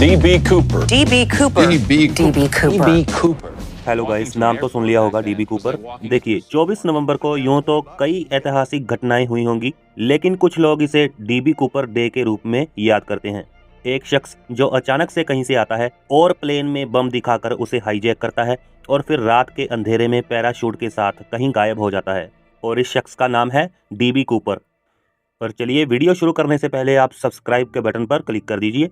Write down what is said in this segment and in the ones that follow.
DB Cooper. DB Cooper. DB DB Cooper. DB Cooper. Hello guys, नाम तो सुन लिया होगा डीबी कूपर। देखिए 24 नवंबर को यूं तो कई ऐतिहासिक घटनाएं हुई होंगी, लेकिन कुछ लोग इसे डीबी कूपर डे के रूप में याद करते हैं। एक शख्स जो अचानक से कहीं से आता है और प्लेन में बम दिखाकर उसे हाईजैक करता है और फिर रात के अंधेरे में पैराशूट के साथ कहीं गायब हो जाता है, और इस शख्स का नाम है डीबी कूपर। और चलिए, वीडियो शुरू करने से पहले आप सब्सक्राइब के बटन पर क्लिक कर दीजिए।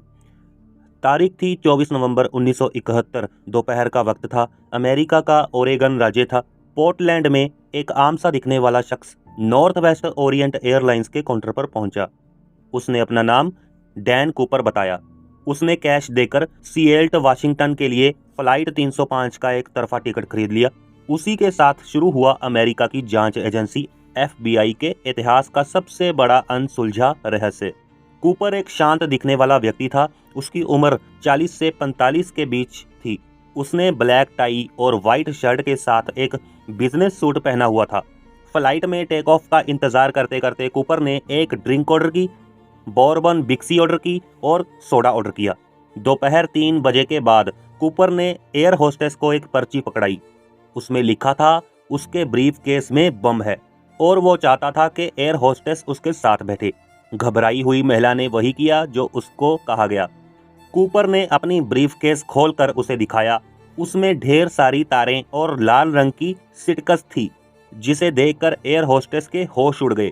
तारीख थी 24 नवंबर 1971। दोपहर का वक्त था। अमेरिका का ओरेगन राज्य था। पोर्टलैंड में एक आम सा दिखने वाला शख्स नॉर्थ वेस्ट ओरिएंट एयरलाइंस के काउंटर पर पहुंचा। उसने अपना नाम डैन कूपर बताया। उसने कैश देकर सिएल्ट वाशिंगटन के लिए फ्लाइट 305 का एक तरफा टिकट खरीद लिया। उसी के साथ शुरू हुआ अमेरिका की जांच एजेंसी FBI के इतिहास का सबसे बड़ा अनसुलझा रहस्य। कूपर एक शांत दिखने वाला व्यक्ति था। उसकी उम्र 40 से 45 के बीच थी। उसने ब्लैक टाई और वाइट शर्ट के साथ एक बिजनेस सूट पहना हुआ था। फ्लाइट में टेक ऑफ का इंतजार करते करते कूपर ने एक ड्रिंक ऑर्डर की, बॉर्बन बिक्सी ऑर्डर की और सोडा ऑर्डर किया। दोपहर 3 बजे के बाद कूपर ने एयर होस्टेस को एक पर्ची पकड़ाई। उसमें लिखा था उसके ब्रीफ केस में बम है और वो चाहता था कि एयर होस्टेस उसके साथ बैठे। घबराई हुई महिला ने वही किया जो उसको कहा गया। कूपर ने अपनी ब्रीफकेस खोलकर उसे दिखाया। उसमें ढेर सारी तारें और लाल रंग की सिटकस थी, जिसे देखकर एयर होस्टेस के होश उड़ गए।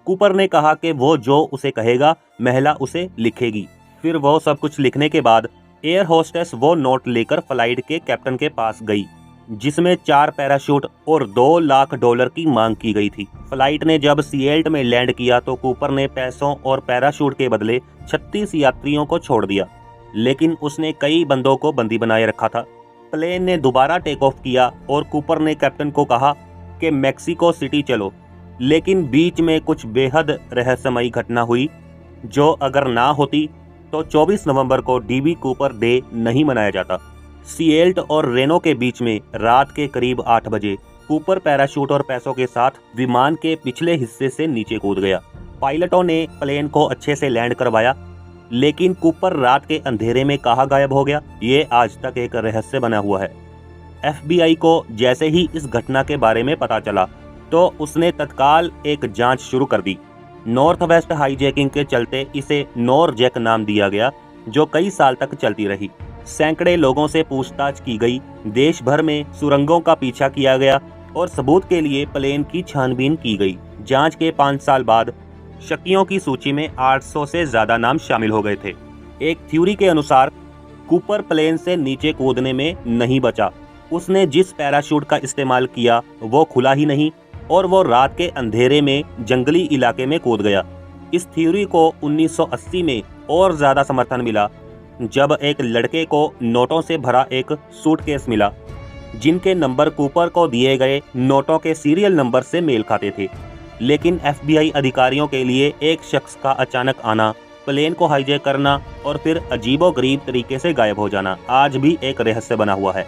कूपर ने कहा कि वो जो उसे कहेगा महिला उसे लिखेगी। फिर वो सब कुछ लिखने के बाद एयर होस्टेस वो नोट लेकर फ्लाइट के कैप्टन के पास गई, जिसमें 4 पैराशूट और $2 लाख की मांग की गई थी। फ्लाइट ने जब सिएल्ट में लैंड किया तो कूपर ने पैसों और पैराशूट के बदले 36 यात्रियों को छोड़ दिया, लेकिन उसने कई बंदों को बंदी बनाए रखा था। प्लेन ने दोबारा टेक ऑफ किया और कूपर ने कैप्टन को कहा कि मेक्सिको सिटी चलो, लेकिन बीच में कुछ बेहद रहस्यमयी घटना हुई, जो अगर ना होती तो 24 नवंबर को डीबी कूपर डे नहीं मनाया जाता। सिएल्ट और रेनो के बीच में रात के करीब 8 बजे कूपर पैराशूट और पैसों के साथ विमान के पिछले हिस्से से नीचे कूद गया। पायलटों ने प्लेन को अच्छे से लैंड करवाया, लेकिन कूपर रात के अंधेरे में कहाँ गायब हो गया, ये आज तक एक रहस्य बना हुआ है। FBI को जैसे ही इस घटना के बारे में पता चला तो उसने तत्काल एक जांच शुरू कर दी। नॉर्थ वेस्ट हाईजैकिंग के चलते इसे नॉरजैक नाम दिया गया, जो कई साल तक चलती रही। सैकड़े लोगों से पूछताछ की गई। देश भर में सुरंगों का पीछा किया गया और सबूत के लिए प्लेन की छानबीन की गई। जांच के 5 साल बाद शकियों की सूची में 800 से ज्यादा नाम शामिल हो गए थे। एक थ्योरी के अनुसार कूपर प्लेन से नीचे कूदने में नहीं बचा। उसने जिस पैराशूट का इस्तेमाल किया वो खुला ही नहीं और वो रात के अंधेरे में जंगली इलाके में कूद गया। इस थ्योरी को 1980 में और ज्यादा समर्थन मिला, जब एक लड़के को नोटों से भरा एक सूटकेस मिला, जिनके नंबर कूपर को दिए गए नोटों के सीरियल नंबर से मेल खाते थे। लेकिन FBI अधिकारियों के लिए एक शख्स का अचानक आना, प्लेन को हाईजैक करना और फिर अजीबोगरीब तरीके से गायब हो जाना आज भी एक रहस्य बना हुआ है।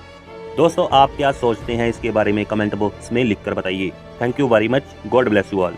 दोस्तों, आप क्या सोचते हैं इसके बारे में कमेंट बॉक्स में लिखकर बताइए। Thank you very much. God bless you all.